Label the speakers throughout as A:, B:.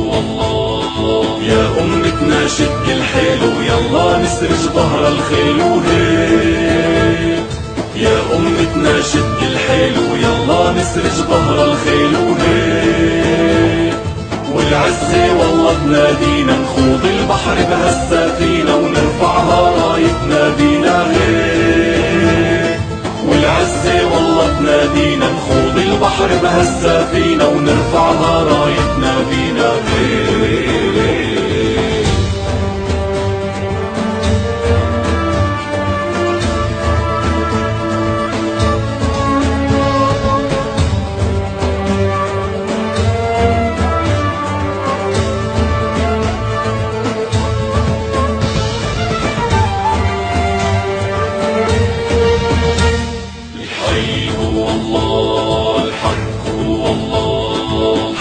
A: والله يا أمتنا شد الحيل ويلا نسرج ظهر الخيل وهيك. يا أمتنا شد الحيل ويلا نسرج ظهر الخيل وهيك. والعزة والله تنادينا نخوض البحر بهالسفينة ونرفعها رايتنا بينا هيك. والعزة والله تنادينا نخوض البحر بهالسفينة ونرفعها رايتنا بينا هيك.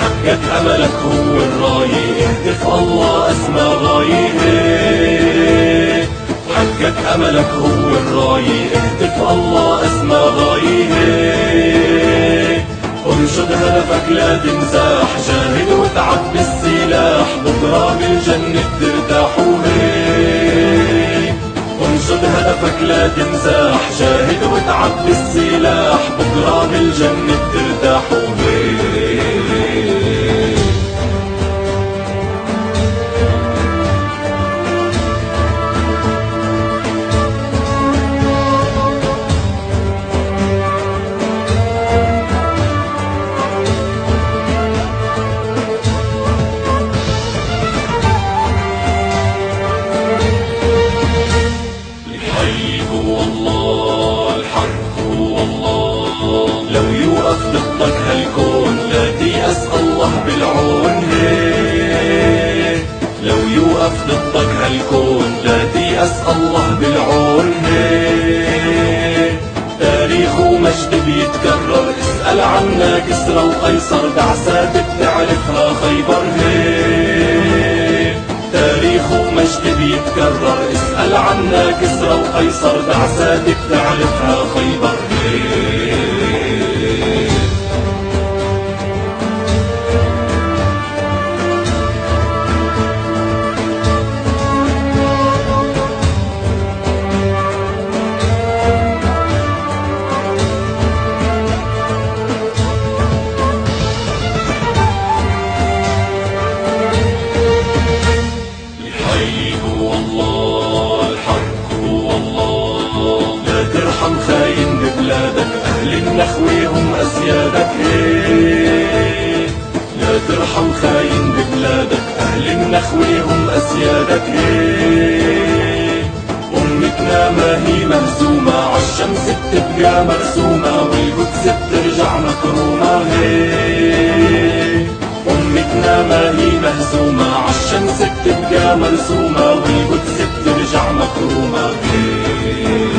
A: حقق أملك هو الراية اهدف الله أسمى غاية. حقق أملك هو الراية اهدف الله أسمى غاية. انشد هدفك لا تنزاح جاهد وتعب بالسلاح بكرة بالجنة ترتاح وهيك. انشد هدفك لا تنزاح جاهد وتعب بالسلاح بكرة بالجنة ترتاح وهيك. لو يوقف ضدك هالكون لا تيأس الله بالعون هيك. لو يوقف ضدك هالكون لا تيأس الله بالعون هيك. تاريخ ومجد بيتكرر اسأل عنا كسرى وقيصر دعسات بتعرفها خيبر هيك. تاريخ ومجد بيتكرر اسأل عنا كسرى وقيصر دعسات بتعرفها خيبر هيك. ترحم خاين ببلادك أهل النخوة هم أسيادك هيك. لا ترحم خاين ببلادك أهل النخوة هم أسيادك هيك. أمتنا ما هي مهزومة عالشمس بتبقى مرسومة والقدس بترجع مكرومة هيك. أمتنا ما هي مهزومة عالشمس بتبقى مرسومة والقدس بترجع مكرومة هيك.